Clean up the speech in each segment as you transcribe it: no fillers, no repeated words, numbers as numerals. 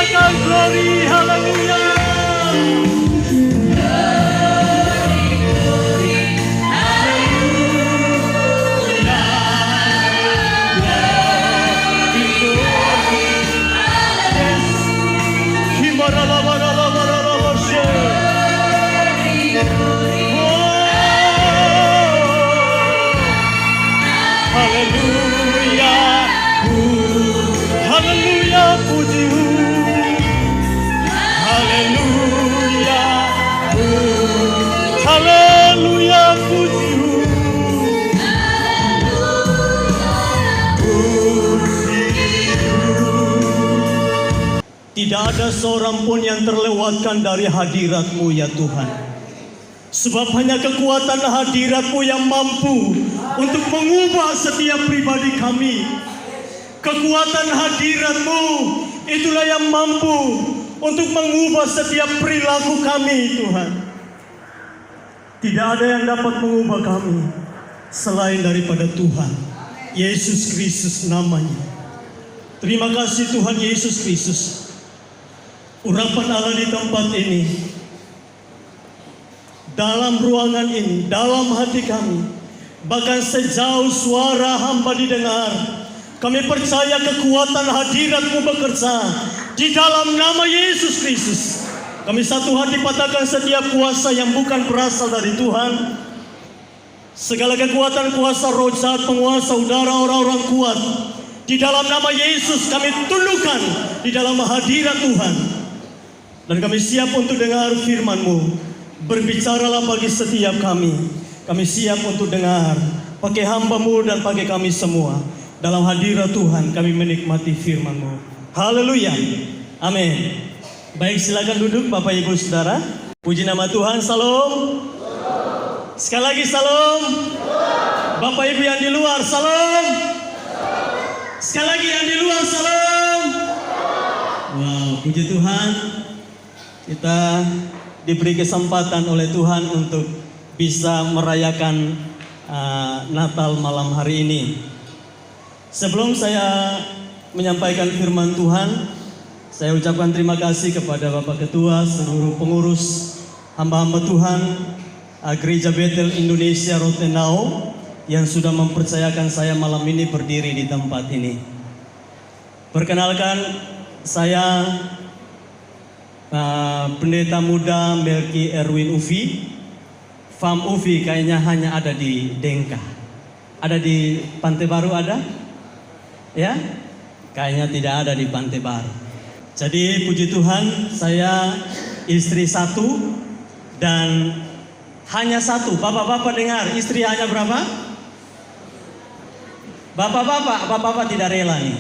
katakan glory, haleluya. Haleluya, puji, haleluya, haleluya, puji, tidak ada seorang pun yang terlewatkan dari hadirat-Mu ya Tuhan. Sebab hanya kekuatan hadirat-Mu yang mampu untuk mengubah setiap pribadi kami. Kekuatan hadirat-Mu itulah yang mampu untuk mengubah setiap perilaku kami, Tuhan. Tidak ada yang dapat mengubah kami selain daripada Tuhan Yesus Kristus namanya. Terima kasih Tuhan Yesus Kristus. Urapan Allah di tempat ini, dalam ruangan ini, dalam hati kami, bahkan sejauh suara hamba didengar, kami percaya kekuatan hadirat-Mu bekerja di dalam nama Yesus Kristus. Kami satu hati patahkan setiap kuasa yang bukan berasal dari Tuhan. Segala kekuatan kuasa roh jahat, penguasa udara, orang-orang kuat, di dalam nama Yesus kami tundukkan di dalam hadirat Tuhan. Dan kami siap untuk dengar firman-Mu. Berbicaralah bagi setiap kami. Kami siap untuk dengar. Pakai hamba-Mu dan pakai kami semua. Dalam hadirat Tuhan kami menikmati firman-Mu. Haleluya. Amin. Baik, silakan duduk Bapak Ibu Saudara. Puji nama Tuhan. Salam. Sekali lagi salam. Bapak Ibu yang di luar salam. Sekali lagi yang di luar salam. Wow, puji Tuhan. Kita diberi kesempatan oleh Tuhan untuk bisa merayakan Natal malam hari ini. Sebelum saya menyampaikan firman Tuhan, saya ucapkan terima kasih kepada Bapak Ketua, seluruh pengurus, hamba-hamba Tuhan, Gereja Betel Indonesia Rotendao, yang sudah mempercayakan saya malam ini berdiri di tempat ini. Perkenalkan, saya Pendeta Muda Melki Erwin Ufi. FAM Ufi kayaknya hanya ada di Dengka. Ada di Pantai Baru ada? Ya? Kayaknya tidak ada di Pantai Baru. Jadi puji Tuhan, saya istri satu dan hanya satu. Bapak-bapak dengar, istri hanya berapa? Bapak-bapak tidak rela nih.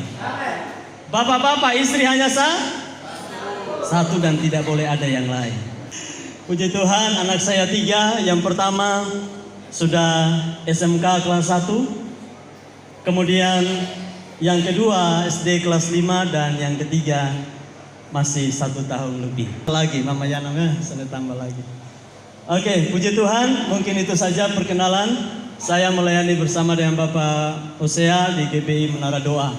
Bapak-bapak, istri hanya satu dan tidak boleh ada yang lain. Puji Tuhan, anak saya 3. Yang pertama sudah SMK kelas 1. Kemudian yang kedua SD kelas 5. Dan yang ketiga masih 1 tahun lebih. Lagi Mama Yana, saya tambah lagi. Oke, puji Tuhan, mungkin itu saja perkenalan. Saya melayani bersama dengan Bapak Hosea di GBI Menara Doa.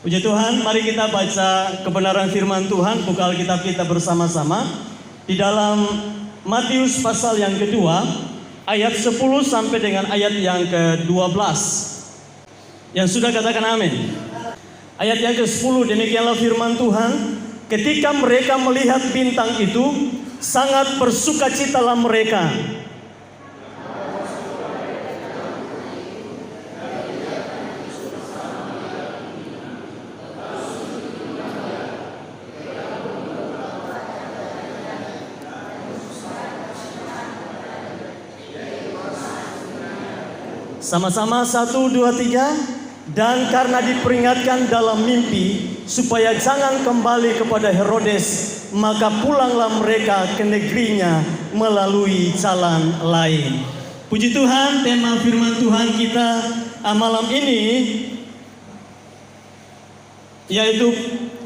Puji Tuhan, mari kita baca kebenaran firman Tuhan, buka Alkitab kita bersama-sama di dalam Matius pasal yang kedua, ayat 10 sampai dengan ayat yang ke-12. Yang sudah katakan amin. Ayat yang ke-10, demikianlah firman Tuhan, ketika mereka melihat bintang itu, sangat bersukacitalah mereka. Sama-sama 1, 2, 3. Dan karena diperingatkan dalam mimpi supaya jangan kembali kepada Herodes, maka pulanglah mereka ke negerinya melalui jalan lain. Puji Tuhan, tema firman Tuhan kita malam ini yaitu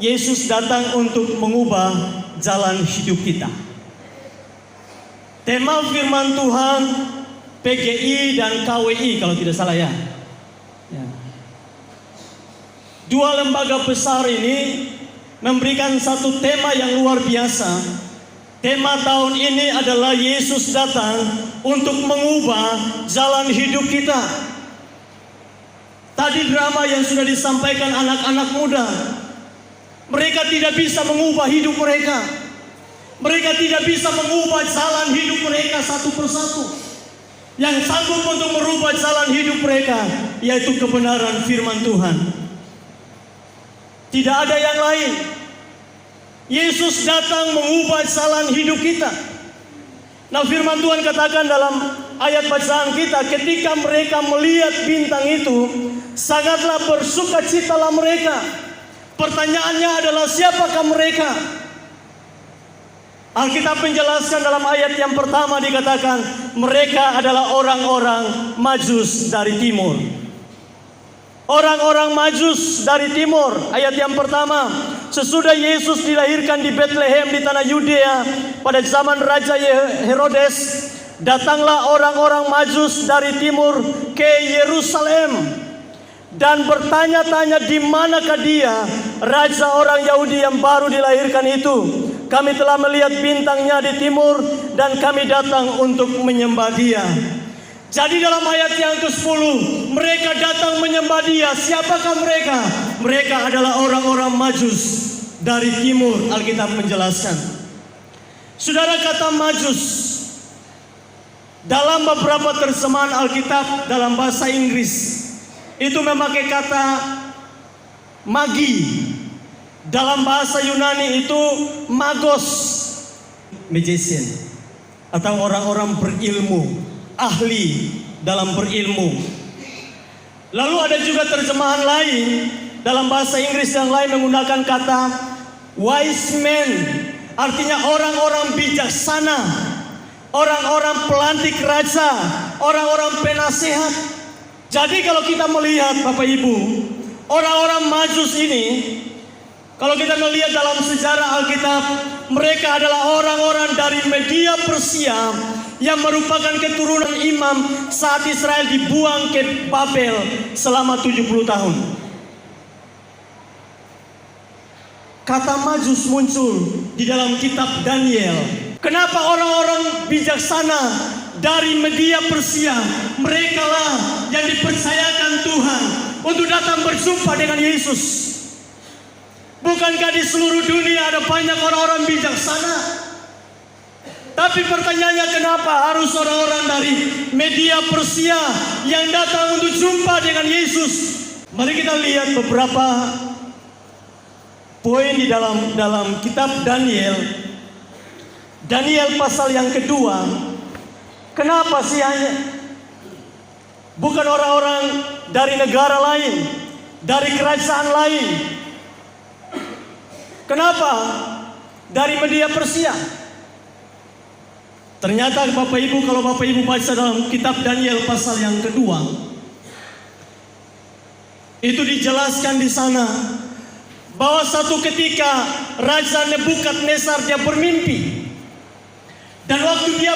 Yesus datang untuk mengubah jalan hidup kita. Tema firman Tuhan PGI dan KWI kalau tidak salah ya. Dua lembaga besar ini memberikan satu tema yang luar biasa. Tema tahun ini adalah Yesus datang untuk mengubah jalan hidup kita. Tadi drama yang sudah disampaikan anak-anak muda, mereka tidak bisa mengubah hidup mereka. Mereka tidak bisa mengubah jalan hidup mereka satu persatu. Yang sanggup untuk merubah jalan hidup mereka yaitu kebenaran firman Tuhan. Tidak ada yang lain. Yesus datang mengubah jalan hidup kita. Nah, firman Tuhan katakan dalam ayat bacaan kita, ketika mereka melihat bintang itu, sangatlah bersukacitalah mereka. Pertanyaannya adalah, siapakah mereka? Alkitab menjelaskan dalam ayat yang pertama dikatakan, mereka adalah orang-orang Majus dari timur. Orang-orang Majus dari timur. Ayat yang pertama, sesudah Yesus dilahirkan di Bethlehem di tanah Yudea pada zaman Raja Herodes, datanglah orang-orang Majus dari timur ke Yerusalem dan bertanya-tanya, di manakah dia, raja orang Yahudi yang baru dilahirkan itu? Kami telah melihat bintangnya di timur dan kami datang untuk menyembah dia. Jadi dalam ayat yang ke-10, mereka datang menyembah dia. Siapakah mereka? Mereka adalah orang-orang Majus dari timur, Alkitab menjelaskan. Saudara, kata Majus dalam beberapa terjemahan Alkitab dalam bahasa Inggris itu memakai kata magi. Dalam bahasa Yunani itu magos, magician, atau orang-orang berilmu, ahli dalam berilmu. Lalu ada juga terjemahan lain dalam bahasa Inggris yang lain menggunakan kata wise men, artinya orang-orang bijaksana, orang-orang pelantik raja, orang-orang penasehat. Jadi kalau kita melihat Bapak Ibu, orang-orang Majus ini, kalau kita melihat dalam sejarah Alkitab, mereka adalah orang-orang dari Media Persia yang merupakan keturunan imam saat Israel dibuang ke Babel selama 70 tahun. Kata Majus muncul di dalam kitab Daniel. Kenapa orang-orang bijaksana dari Media Persia, merekalah yang dipercayakan Tuhan untuk datang berjumpa dengan Yesus? Bukankah di seluruh dunia ada banyak orang-orang bijaksana? Tapi pertanyaannya, kenapa harus orang-orang dari Media Persia yang datang untuk jumpa dengan Yesus? Mari kita lihat beberapa poin di dalam kitab Daniel. Daniel pasal yang kedua. Kenapa sih hanya bukan orang-orang dari negara lain, dari kerajaan lain? Kenapa dari Media Persia? Ternyata Bapak Ibu, kalau Bapak Ibu baca dalam kitab Daniel pasal yang kedua, itu dijelaskan di sana bahwa satu ketika Raja Nebukadnezar dia bermimpi. Dan waktu dia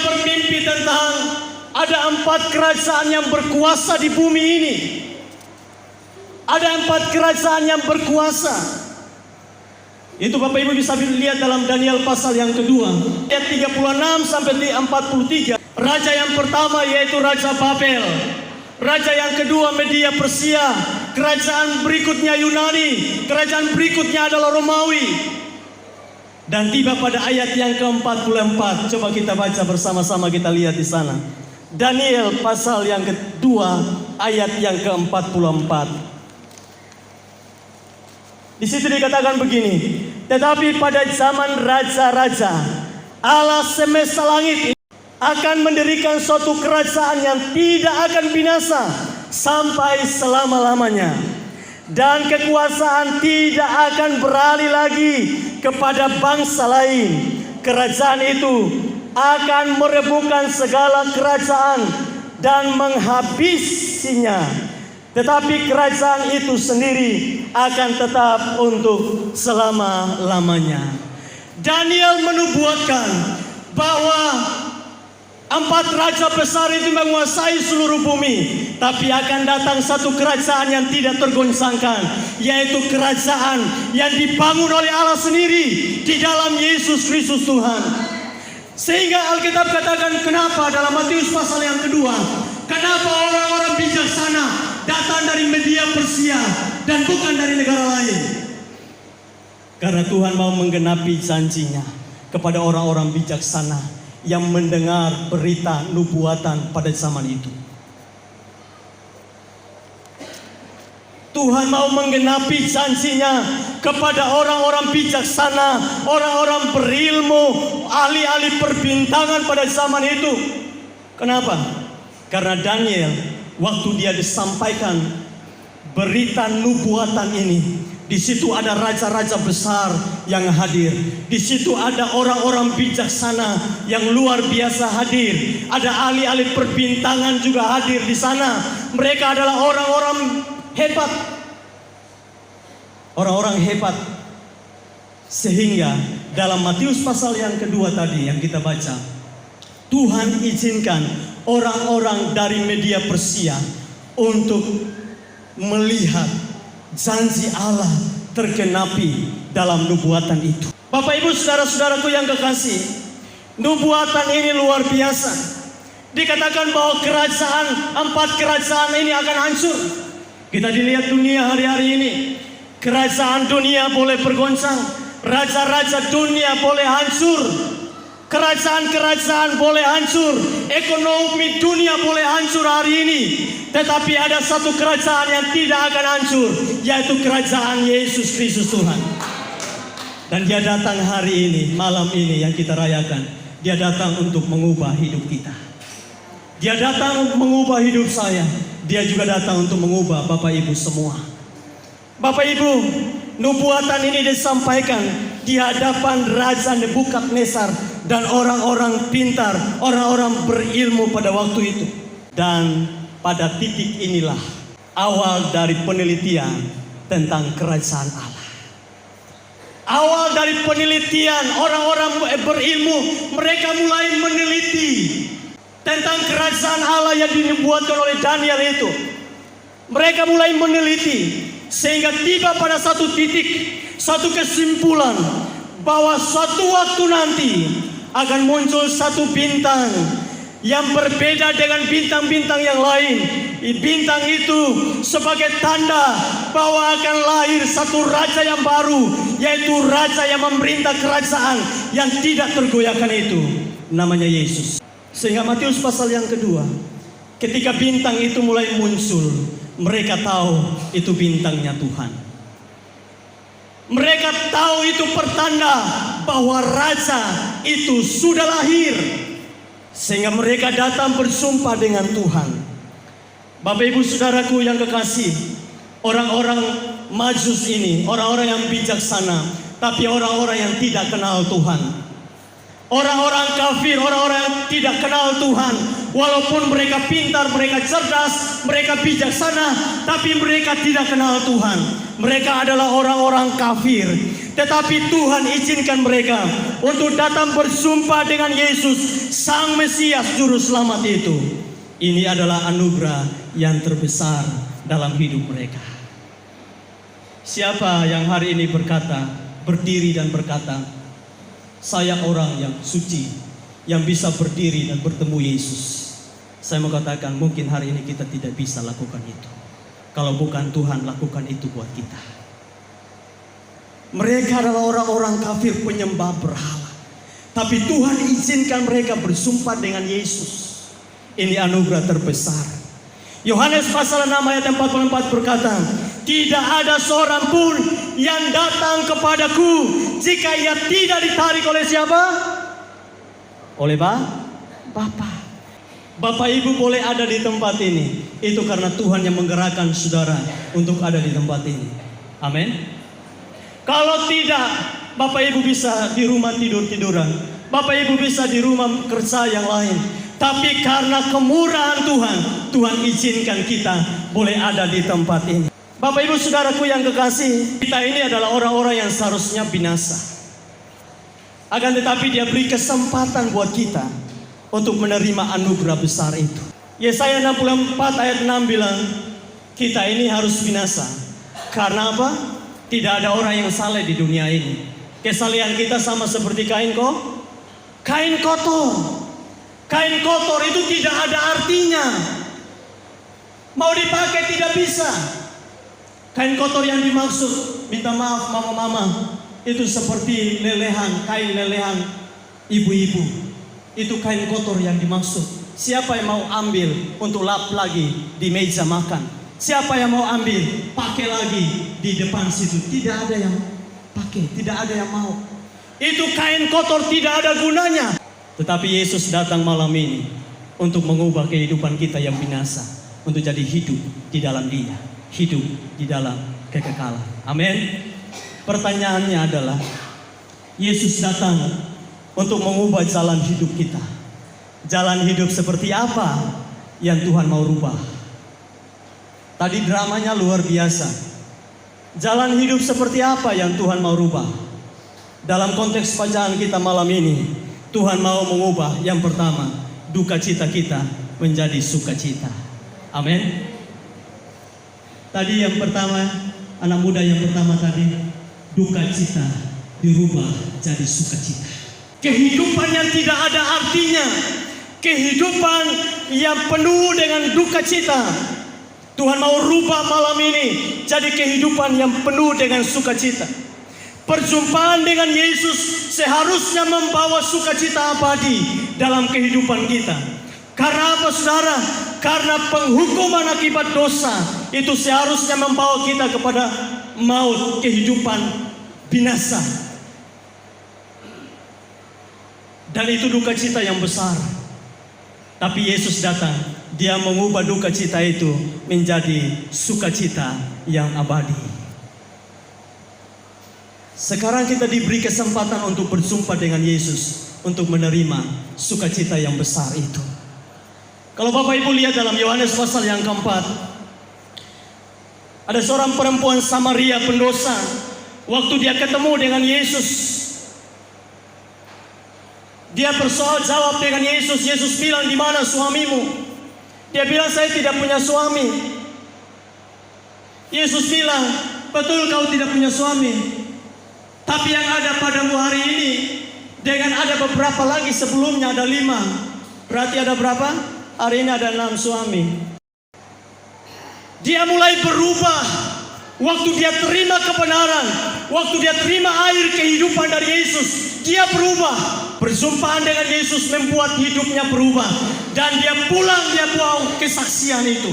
bermimpi tentang ada 4 kerajaan yang berkuasa di bumi ini. Ada 4 kerajaan yang berkuasa. Itu Bapak Ibu bisa lihat dalam Daniel pasal yang kedua, ayat 36 sampai 43. Raja yang pertama yaitu Raja Babel. Raja yang kedua Media Persia. Kerajaan berikutnya Yunani. Kerajaan berikutnya adalah Romawi. Dan tiba pada ayat yang ke-44. Coba kita baca bersama-sama, kita lihat di sana. Daniel pasal yang kedua ayat yang ke-44. Di situ dikatakan begini, tetapi pada zaman raja-raja, Allah semesta langit akan mendirikan suatu kerajaan yang tidak akan binasa sampai selama-lamanya. Dan kekuasaan tidak akan beralih lagi kepada bangsa lain. Kerajaan itu akan merebutkan segala kerajaan dan menghabisinya. Tetapi kerajaan itu sendiri akan tetap untuk selama-lamanya. Daniel menubuatkan bahwa Empat raja besar itu menguasai seluruh bumi, tapi akan datang satu kerajaan yang tidak tergoncangkan, yaitu kerajaan yang dibangun oleh Allah sendiri di dalam Yesus Kristus Tuhan. Sehingga Alkitab katakan, kenapa dalam Matius pasal yang kedua, kenapa orang-orang bijaksana datang dari Media Persia dan bukan dari negara lain? Karena Tuhan mau menggenapi janjinya kepada orang-orang bijaksana yang mendengar berita nubuatan pada zaman itu. Tuhan mau menggenapi janjinya kepada orang-orang bijaksana, orang-orang berilmu, ahli-ahli perbintangan pada zaman itu. Kenapa? Karena Daniel, waktu dia disampaikan berita nubuatan ini, di situ ada raja-raja besar yang hadir. Di situ ada orang-orang bijaksana yang luar biasa hadir. Ada ahli-ahli perbintangan juga hadir di sana. Mereka adalah orang-orang hebat. Orang-orang hebat. Sehingga dalam Matius pasal yang kedua tadi yang kita baca, Tuhan izinkan orang-orang dari Media Persia untuk melihat janji Allah tergenapi dalam nubuatan itu. Bapak Ibu saudara-saudaraku yang kekasih, nubuatan ini luar biasa. Dikatakan bahwa empat kerajaan ini akan hancur. Kita dilihat dunia hari-hari ini, kerajaan dunia boleh bergoncang, raja-raja dunia boleh hancur, kerajaan-kerajaan boleh hancur, ekonomi dunia boleh hancur hari ini. Tetapi ada satu kerajaan yang tidak akan hancur, yaitu kerajaan Yesus Kristus Tuhan. Dan dia datang hari ini, malam ini yang kita rayakan. Dia datang untuk mengubah hidup kita. Dia datang untuk mengubah hidup saya. Dia juga datang untuk mengubah Bapak Ibu semua. Bapak Ibu, nubuatan ini disampaikan di hadapan Raja Nebukadnezar dan orang-orang pintar, orang-orang berilmu pada waktu itu. Dan pada titik inilah awal dari penelitian tentang kerajaan Allah. Awal dari penelitian orang-orang berilmu, mereka mulai meneliti tentang kerajaan Allah yang dinubuatkan oleh Daniel itu. Mereka mulai meneliti sehingga tiba pada satu titik, satu kesimpulan bahwa suatu waktu nanti akan muncul satu bintang yang berbeda dengan bintang-bintang yang lain. Bintang itu sebagai tanda bahwa akan lahir satu raja yang baru, yaitu raja yang memerintah kerajaan yang tidak tergoyahkan itu. Namanya Yesus. Sehingga Matius pasal yang kedua, ketika bintang itu mulai muncul, mereka tahu itu bintangnya Tuhan. Mereka tahu itu pertanda bahwa raja itu sudah lahir. Sehingga mereka datang bersumpah dengan Tuhan. Bapak Ibu saudaraku yang kekasih, orang-orang Majus ini, orang-orang yang bijaksana, tapi orang-orang yang tidak kenal Tuhan. Orang-orang kafir, orang-orang yang tidak kenal Tuhan. Walaupun mereka pintar, mereka cerdas, mereka bijaksana, tapi mereka tidak kenal Tuhan. Mereka adalah orang-orang kafir. Tetapi Tuhan izinkan mereka untuk datang bersumpah dengan Yesus, Sang Mesias Juru Selamat itu. Ini adalah anugerah yang terbesar dalam hidup mereka. Siapa yang hari ini berdiri dan berkata, saya orang yang suci, yang bisa berdiri dan bertemu Yesus. Saya mau katakan mungkin hari ini kita tidak bisa lakukan itu. Kalau bukan Tuhan lakukan itu buat kita. Mereka adalah orang-orang kafir penyembah berhala. Tapi Tuhan izinkan mereka bersumpah dengan Yesus. Ini anugerah terbesar. Yohanes pasal 6 ayat 44 berkata, tidak ada seorang pun yang datang kepadaku jika ia tidak ditarik oleh siapa? Oleh Bapa. Bapak Ibu boleh ada di tempat ini, itu karena Tuhan yang menggerakkan saudara untuk ada di tempat ini. Amin. Kalau tidak, Bapak Ibu bisa di rumah tidur-tiduran. Bapak Ibu bisa di rumah kerja yang lain. Tapi karena kemurahan Tuhan, Tuhan izinkan kita boleh ada di tempat ini. Bapak Ibu saudaraku yang kekasih, kita ini adalah orang-orang yang seharusnya binasa. Akan tetapi Dia beri kesempatan buat kita untuk menerima anugerah besar itu. Yesaya 64 ayat 6 bilang, kita ini harus binasa. Karena apa? Tidak ada orang yang saleh di dunia ini. Kesalehan kita sama seperti kain kotor. Kain kotor itu tidak ada artinya. Mau dipakai tidak bisa. Kain kotor yang dimaksud, minta maaf mama-mama, itu seperti kain lelehan ibu-ibu. Itu kain kotor yang dimaksud. Siapa yang mau ambil untuk lap lagi di meja makan? Siapa yang mau ambil pakai lagi di depan situ? Tidak ada yang pakai, tidak ada yang mau. Itu kain kotor, tidak ada gunanya. Tetapi Yesus datang malam ini untuk mengubah kehidupan kita yang binasa, untuk jadi hidup di dalam Dia, hidup di dalam kekekalan. Amin. Pertanyaannya adalah, Yesus datang untuk mengubah jalan hidup kita. Jalan hidup seperti apa yang Tuhan mau rubah? Tadi dramanya luar biasa. Jalan hidup seperti apa yang Tuhan mau rubah? Dalam konteks bacaan kita malam ini, Tuhan mau mengubah yang pertama, duka cita kita menjadi sukacita. Amin. Tadi yang pertama, anak muda yang pertama tadi, duka cita dirubah jadi sukacita. Kehidupan yang tidak ada artinya, kehidupan yang penuh dengan duka cita, Tuhan mau rubah malam ini jadi kehidupan yang penuh dengan sukacita. Perjumpaan dengan Yesus seharusnya membawa sukacita abadi dalam kehidupan kita. Karena apa saudara? Karena penghukuman akibat dosa itu seharusnya membawa kita kepada maut, kehidupan binasa. Dan itu duka cita yang besar. Tapi Yesus datang, Dia mengubah duka cita itu menjadi sukacita yang abadi. Sekarang kita diberi kesempatan untuk bersumpah dengan Yesus, untuk menerima sukacita yang besar itu. Kalau Bapak Ibu lihat dalam Yohanes pasal yang keempat, ada seorang perempuan Samaria pendosa. Waktu dia ketemu dengan Yesus, dia bersoal jawab dengan Yesus. Yesus bilang, di mana suamimu? Dia bilang, saya tidak punya suami. Yesus bilang, betul kau tidak punya suami. Tapi yang ada padamu hari ini dengan ada beberapa lagi sebelumnya ada 5. Berarti ada berapa? Hari ini ada 6 suami. Dia mulai berubah waktu dia terima kebenaran, waktu dia terima air kehidupan dari Yesus. Dia berubah. Perjumpaan dengan Yesus membuat hidupnya berubah. Dan dia pulang, dia bawa kesaksian itu.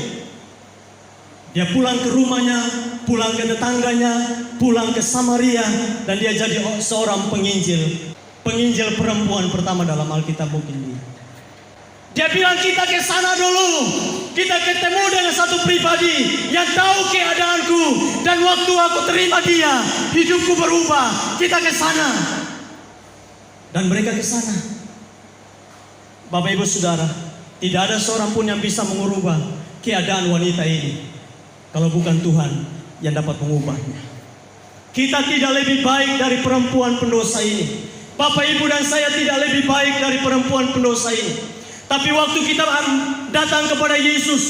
Dia pulang ke rumahnya, pulang ke tetangganya, pulang ke Samaria, dan dia jadi seorang penginjil. Penginjil perempuan pertama dalam Alkitab mungkin dia. Dia bilang, kita ke sana dulu. Kita ketemu dengan satu pribadi yang tahu keadaanku, dan waktu aku terima dia, hidupku berubah. Kita ke sana. Dan mereka ke sana. Bapak Ibu Saudara, tidak ada seorang pun yang bisa mengubah keadaan wanita ini kalau bukan Tuhan yang dapat mengubahnya. Kita tidak lebih baik dari perempuan pendosa ini. Bapak Ibu dan saya tidak lebih baik dari perempuan pendosa ini. Tapi waktu kita datang kepada Yesus,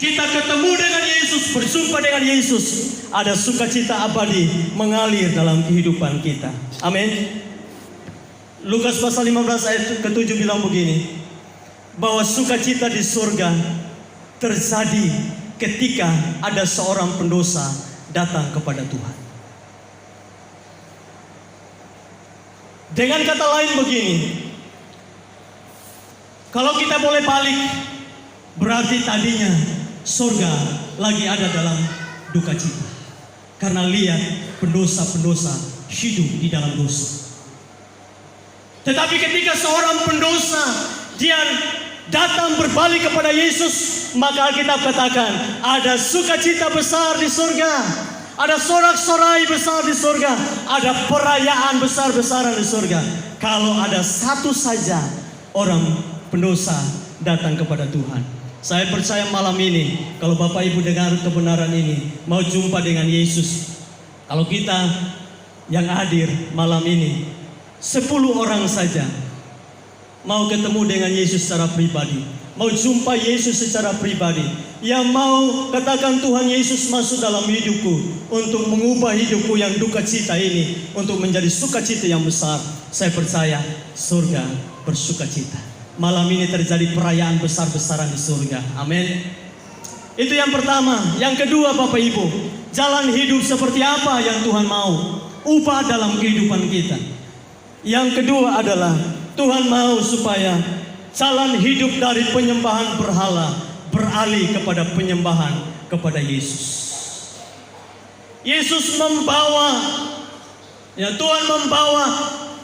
kita ketemu dengan Yesus, bersumpah dengan Yesus, ada sukacita abadi mengalir dalam kehidupan kita. Amin. Lukas pasal 15 ayat ke-7 bilang begini, bahwa sukacita di surga terjadi ketika ada seorang pendosa datang kepada Tuhan. Dengan kata lain begini, kalau kita boleh balik, berarti tadinya surga lagi ada dalam duka cita. Karena lihat pendosa-pendosa hidup di dalam dosa. Tetapi ketika seorang pendosa dia datang berbalik kepada Yesus, maka Alkitab katakan ada sukacita besar di surga, ada sorak-sorai besar di surga, ada perayaan besar-besaran di surga. Kalau ada satu saja orang pendosa datang kepada Tuhan. Saya percaya malam ini, kalau Bapak Ibu dengar kebenaran ini, mau jumpa dengan Yesus, kalau kita yang hadir malam ini 10 orang saja, mau ketemu dengan Yesus secara pribadi, mau jumpa Yesus secara pribadi, yang mau katakan Tuhan Yesus masuk dalam hidupku untuk mengubah hidupku yang duka cita ini untuk menjadi sukacita yang besar, saya percaya surga bersukacita. Malam ini terjadi perayaan besar-besaran di surga. Amin. Itu yang pertama. Yang kedua, Bapak Ibu, jalan hidup seperti apa yang Tuhan mau ubah dalam kehidupan kita. Yang kedua adalah Tuhan mau supaya jalan hidup dari penyembahan berhala beralih kepada penyembahan kepada Yesus. Yesus membawa, Tuhan membawa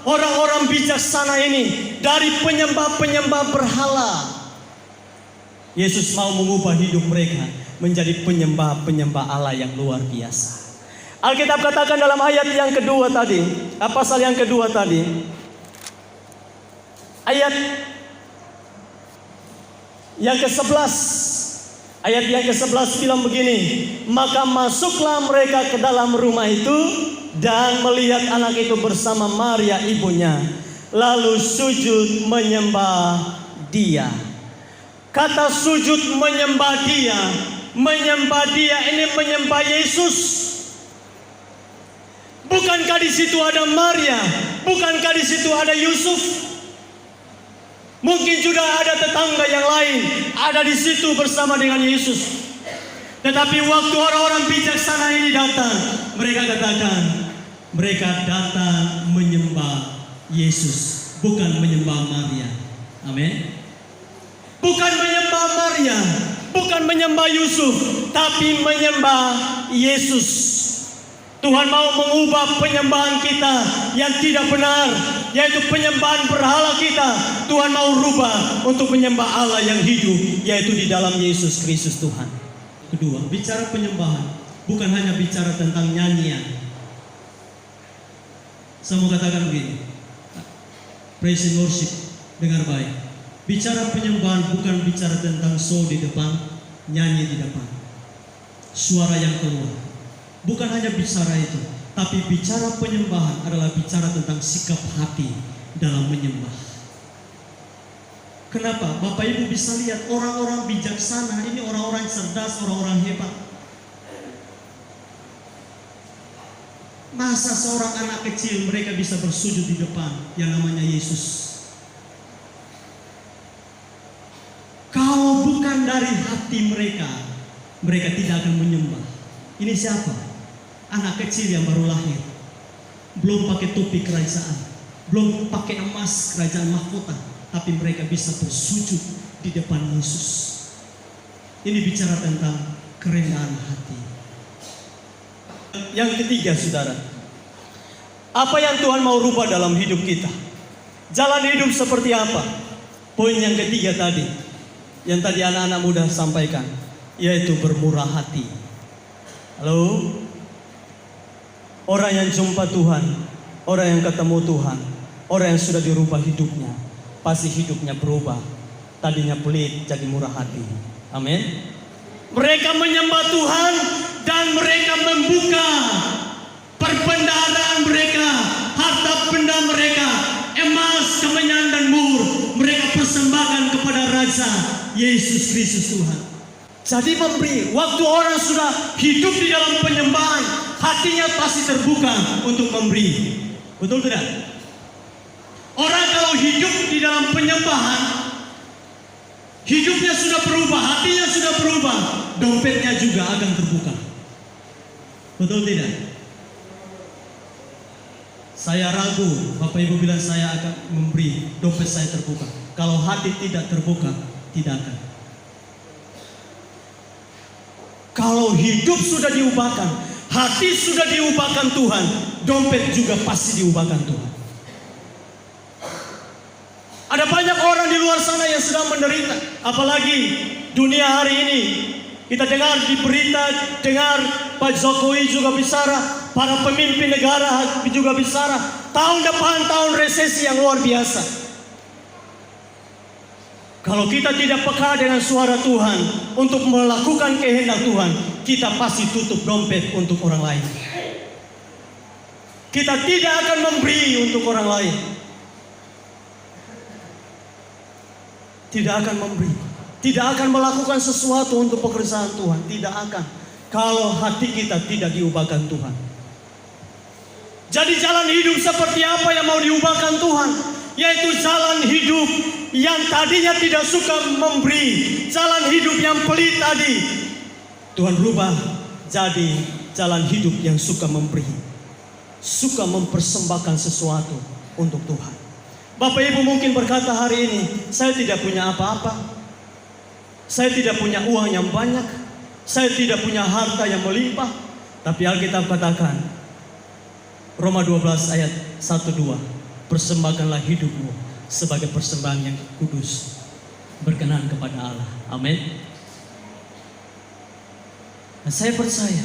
orang-orang bijaksana ini dari penyembah-penyembah berhala. Yesus mau mengubah hidup mereka menjadi penyembah-penyembah Allah yang luar biasa. Alkitab katakan dalam ayat yang kedua tadi, pasal yang kedua tadi, ayat yang ke-11, ayat yang ke-11 bilang begini, maka masuklah mereka ke dalam rumah itu dan melihat anak itu bersama Maria ibunya, lalu sujud menyembah dia. Kata sujud menyembah dia ini menyembah Yesus. Bukankah di situ ada Maria? Bukankah di situ ada Yusuf? Mungkin juga ada tetangga yang lain ada di situ bersama dengan Yesus. Tetapi waktu orang-orang bijaksana ini datang, mereka katakan, mereka datang menyembah Yesus, bukan menyembah Maria. Amin. Bukan menyembah Maria, bukan menyembah Yusuf, tapi menyembah Yesus. Tuhan mau mengubah penyembahan kita yang tidak benar, yaitu penyembahan berhala kita. Tuhan mau rubah untuk menyembah Allah yang hidup, yaitu di dalam Yesus Kristus Tuhan. Kedua, bicara penyembahan bukan hanya bicara tentang nyanyian. Saya mau katakan begini, praise and worship, dengar baik. Bicara penyembahan bukan bicara tentang show di depan, nyanyi di depan, suara yang keluar. Bukan hanya bicara itu, tapi bicara penyembahan adalah bicara tentang sikap hati dalam menyembah. Kenapa? Bapak Ibu bisa lihat orang-orang bijaksana ini, orang-orang cerdas, orang-orang hebat. Masa seorang anak kecil mereka bisa bersujud di depan yang namanya Yesus? Kalau bukan dari hati mereka, mereka tidak akan menyembah. Ini siapa? Anak kecil yang baru lahir, belum pakai topi kerajaan, belum pakai emas kerajaan mahkota, tapi mereka bisa bersujud di depan Yesus. Ini bicara tentang kerendahan hati. Yang ketiga, saudara, apa yang Tuhan mau rubah dalam hidup kita? Jalan hidup seperti apa? Poin yang ketiga tadi, yang tadi anak-anak muda sampaikan, yaitu bermurah hati. Halo? Orang yang jumpa Tuhan, orang yang ketemu Tuhan, orang yang sudah dirubah hidupnya, pasti hidupnya berubah. Tadinya pelit jadi murah hati. Amin. Mereka menyembah Tuhan dan mereka membuka perbendaharaan mereka, harta benda mereka, emas, kemenyan dan mur, mereka persembahkan kepada Raja Yesus Kristus Tuhan. Jadi memberi. Waktu orang sudah hidup di dalam penyembahan, hatinya pasti terbuka untuk memberi. Betul tidak? Orang kalau hidup di dalam penyembahan, hidupnya sudah berubah, hatinya sudah berubah, dompetnya juga akan terbuka. Betul tidak? Saya ragu, Bapak Ibu bilang saya akan memberi, dompet saya terbuka. Kalau hati tidak terbuka, tidak akan. Kalau hidup sudah diubahkan, hati sudah diubahkan Tuhan, dompet juga pasti diubahkan Tuhan. Ada banyak orang di luar sana yang sedang menderita, apalagi dunia hari ini. Kita dengar di berita, dengar Pak Jokowi juga bicara, para pemimpin negara juga bicara, tahun depan tahun resesi yang luar biasa. Kalau kita tidak peka dengan suara Tuhan untuk melakukan kehendak Tuhan, kita pasti tutup dompet untuk orang lain. Kita tidak akan memberi untuk orang lain. tidak akan memberi, tidak akan melakukan sesuatu untuk pekerjaan Tuhan, tidak akan. Kalau hati kita tidak diubahkan Tuhan. Jadi jalan hidup seperti apa yang mau diubahkan Tuhan? Yaitu jalan hidup yang tadinya tidak suka memberi, jalan hidup yang pelit tadi, Tuhan rubah jadi jalan hidup yang suka memberi, suka mempersembahkan sesuatu untuk Tuhan. Bapak Ibu mungkin berkata hari ini, saya tidak punya apa-apa, saya tidak punya uang yang banyak, saya tidak punya harta yang melimpah. Tapi Alkitab katakan, Roma 12 ayat 1-2, persembahkanlah hidupmu sebagai persembahan yang kudus, berkenan kepada Allah. Amin. Nah, saya percaya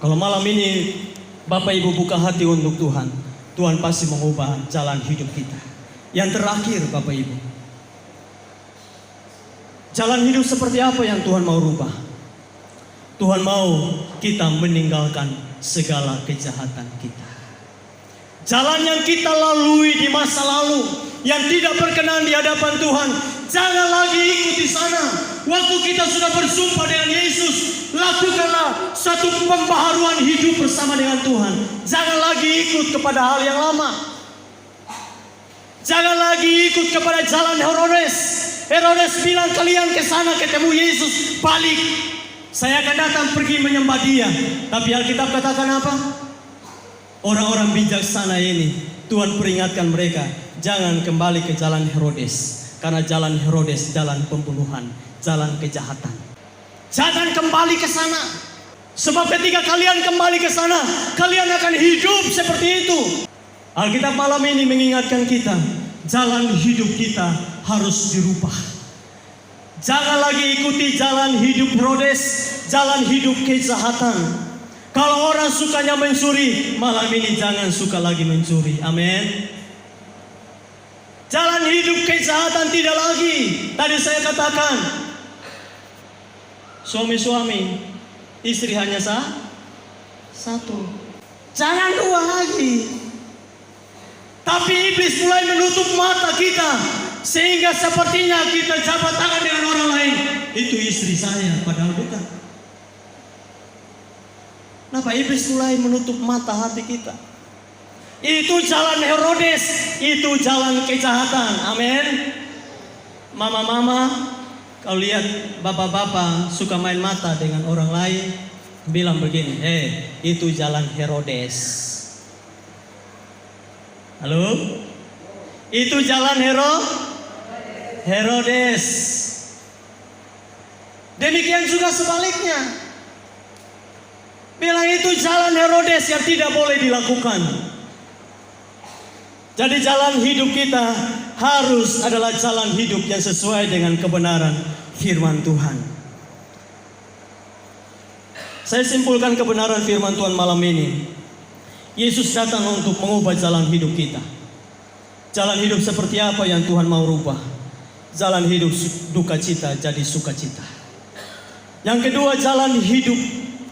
kalau malam ini Bapak Ibu buka hati untuk Tuhan, Tuhan pasti mengubah jalan hidup kita. Yang terakhir Bapak Ibu, jalan hidup seperti apa yang Tuhan mau rubah? Tuhan mau kita meninggalkan segala kejahatan kita. Jalan yang kita lalui di masa lalu yang tidak berkenan di hadapan Tuhan, jangan lagi ikuti sana. Waktu kita sudah bersumpah dengan Yesus, lakukanlah satu pembaharuan hidup bersama dengan Tuhan. Jangan lagi ikut kepada hal yang lama. Jangan lagi ikut kepada jalan Herodes. Herodes bilang, kalian ke sana ketemu Yesus, balik. Saya akan datang pergi menyembah dia. Tapi Alkitab katakan apa? Orang-orang bijaksana ini, Tuhan peringatkan mereka, jangan kembali ke jalan Herodes. Karena jalan Herodes jalan pembunuhan, jalan kejahatan. Jangan kembali ke sana. Sebab ketika kalian kembali ke sana, kalian akan hidup seperti itu. Alkitab malam ini mengingatkan kita, jalan hidup kita harus dirubah. Jangan lagi ikuti jalan hidup Herodes, jalan hidup kejahatan. Kalau orang sukanya mencuri, malam ini jangan suka lagi mencuri. Amin. Jalan hidup kejahatan tidak lagi. Tadi saya katakan, suami-suami, istri hanya satu. Jangan dua lagi. Tapi iblis mulai menutup mata kita, sehingga sepertinya kita jabat tangan dengan orang lain. Itu istri saya, padahal bukan. Kenapa iblis mulai menutup mata hati kita? Itu jalan Herodes, itu jalan kejahatan. Amin. Mama-mama, kalau lihat bapak-bapak suka main mata dengan orang lain, bilang begini, itu jalan Herodes. Halo? Itu jalan Herodes. Demikian juga sebaliknya. Bilang itu jalan Herodes yang tidak boleh dilakukan. Jadi jalan hidup kita harus adalah jalan hidup yang sesuai dengan kebenaran firman Tuhan. Saya simpulkan kebenaran firman Tuhan malam ini. Yesus datang untuk mengubah jalan hidup kita. Jalan hidup seperti apa yang Tuhan mau rubah? Jalan hidup duka cita jadi sukacita. Yang kedua, jalan hidup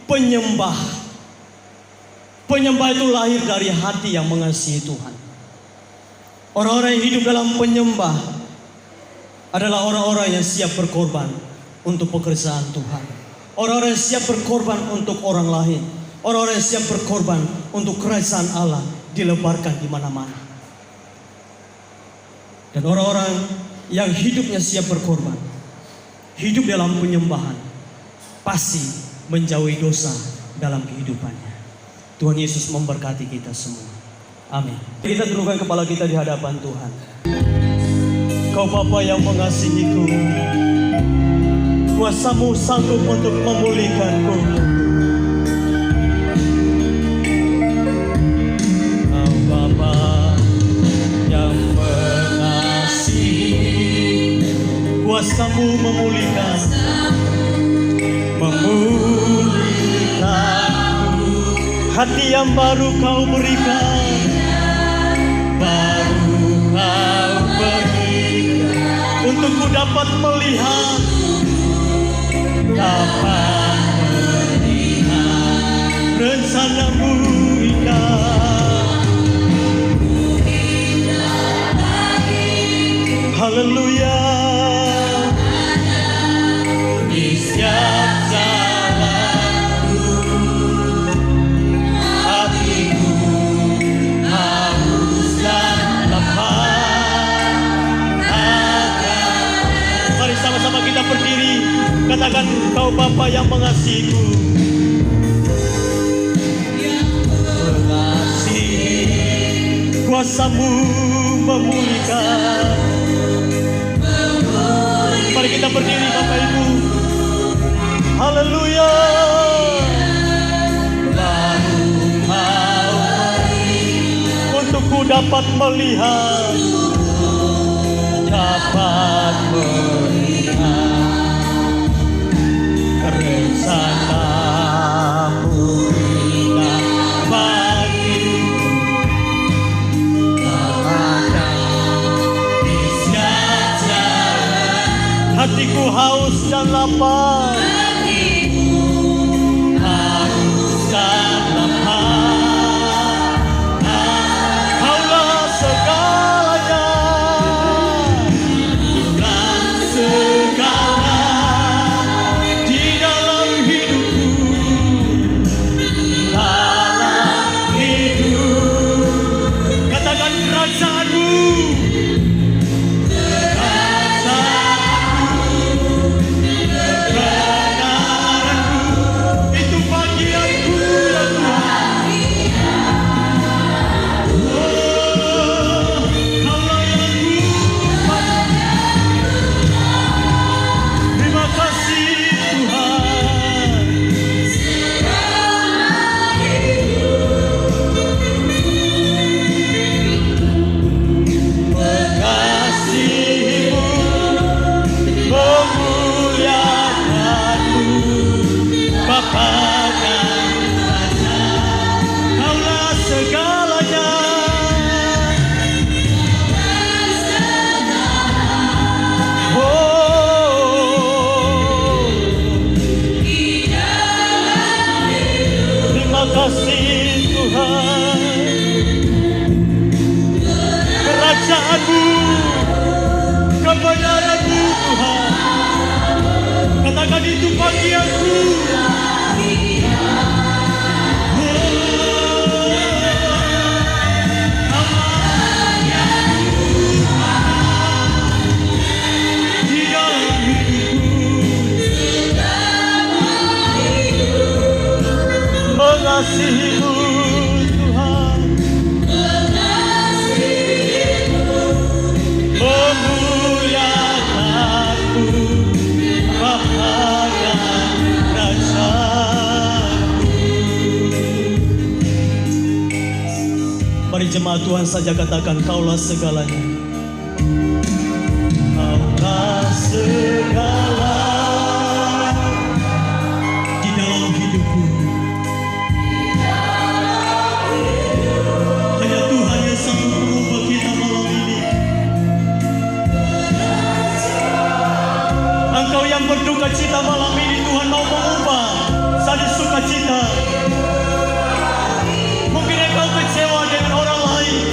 penyembah. Penyembah itu lahir dari hati yang mengasihi Tuhan. Orang-orang yang hidup dalam penyembah adalah orang-orang yang siap berkorban untuk pekerjaan Tuhan. Orang-orang yang siap berkorban untuk orang lain. Orang-orang yang siap berkorban untuk kerajaan Allah dilebarkan di mana-mana. Dan orang-orang yang hidupnya siap berkorban, hidup dalam penyembahan, pasti menjauhi dosa dalam kehidupannya. Tuhan Yesus memberkati kita semua. Amin. Kita tundukkan kepala kita di hadapan Tuhan. Kau Bapa yang mengasihiku, kuasa-Mu sanggup untuk memulihkanku. Kau Bapa yang mengasihi, kuasa-Mu memulihkan. Hati yang baru Kau berikan, baru Kau berikan, untuk ku dapat melihat, dapat melihat rencana-Mu indah. Haleluya. Katakan, Engkau Bapa yang mengasihiku. Mengasihi, kuasa-Mu memulihkan. Mari kita berdiri Bapak Ibu. Haleluya. Baru mau untuk ku dapat melihat, dapat melihat rencana-Mu indah bagiku. Hatiku haus dan lapar, haus dan lapar. Kaulah segalanya, Kaulah segala di dalam hidupku, dalam hidup. Katakan kerajaan-Mu. Kerajaan-Mu, kebenaran-Mu Tuhan. Katakan itu bagianku. Di dalam hidupku, mengasihi-Mu Tuhan. Memuliakan-Mu Bapa dan Raja-Mu. Mari jemaat Tuhan saja katakan, Kaulah segalanya. Kaulah segala di dalam hidupku. Hanya Tuhan yang sanggup mengubah kita malam ini. Engkau yang berduka cita malam ini, Tuhan mau mengubah jadi sukacita. Mungkin engkau kecewa dengan orang lain,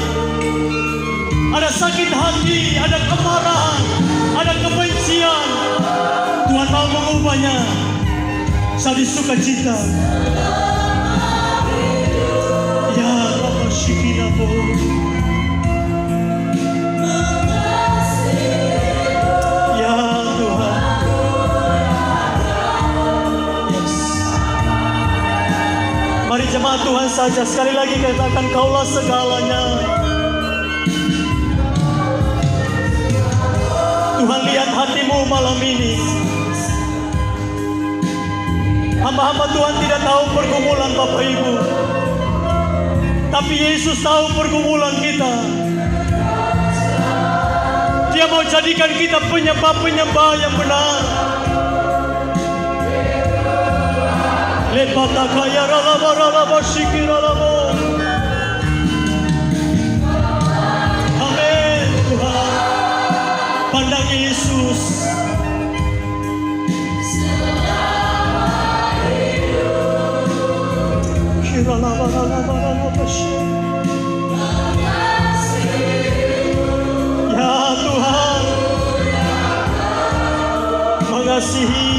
ada sakit hati, ada kemarahan, ada kebencian. Tuhan mau mengubahnya jadi sukacita. Ya Bapa Shikinamu. Ya Tuhan. Yes. Mari jemaat Tuhan saja sekali lagi katakan, Kaulah segalanya. Tuhan lihat hatimu malam ini. Hamba-hamba Tuhan tidak tahu pergumulan Bapak Ibu, tapi Yesus tahu pergumulan kita. Dia mau jadikan kita penyembah-penyembah yang benar. Lepatakaya ralaba shikiralabo. Amin Tuhan. Pandang Yesus. Ya Tuhan, mengasihi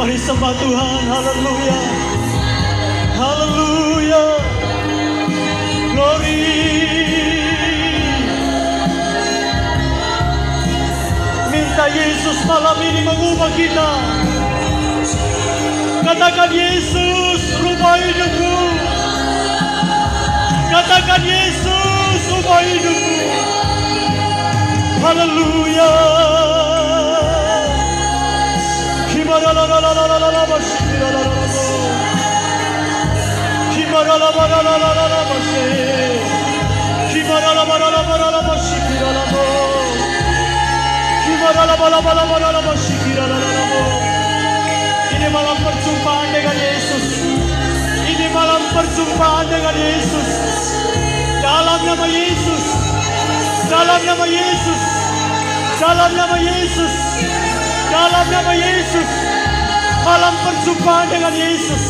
Mari sembah Tuhan. Haleluya. Haleluya. Glory. Minta Yesus malam ini mengubah kita. Katakan, Yesus, rubah hidupku. Katakan, Yesus, rubah hidupku. Haleluya. Ini malam perjumpaan dengan Yesus. Ini malam perjumpaan dengan Yesus. Dalam nama Yesus. Dalam nama Yesus. Dalam nama Yesus. Dalam nama Yesus. Malam perjumpaan dengan Yesus.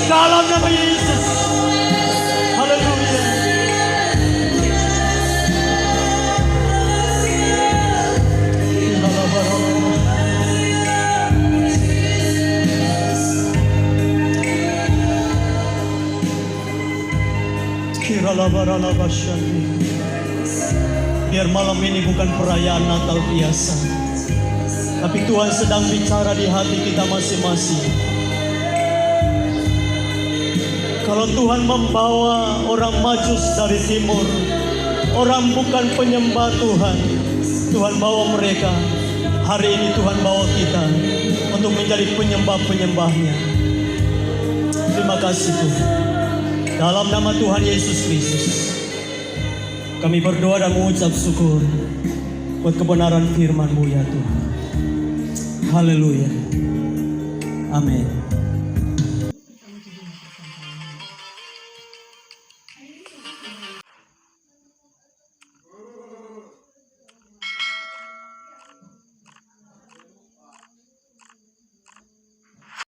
Dalam nama Yesus. Haleluya. Biar malam ini bukan perayaan Natal biasa, tapi Tuhan sedang bicara di hati kita masing-masing. Kalau Tuhan membawa orang Majus dari timur, orang bukan penyembah Tuhan, Tuhan bawa mereka. Hari ini Tuhan bawa kita untuk menjadi penyembah-penyembahnya. Terima kasih Tuhan. Dalam nama Tuhan Yesus Kristus, kami berdoa dan mengucap syukur buat kebenaran firman-Mu ya Tuhan. Haleluya. Amin.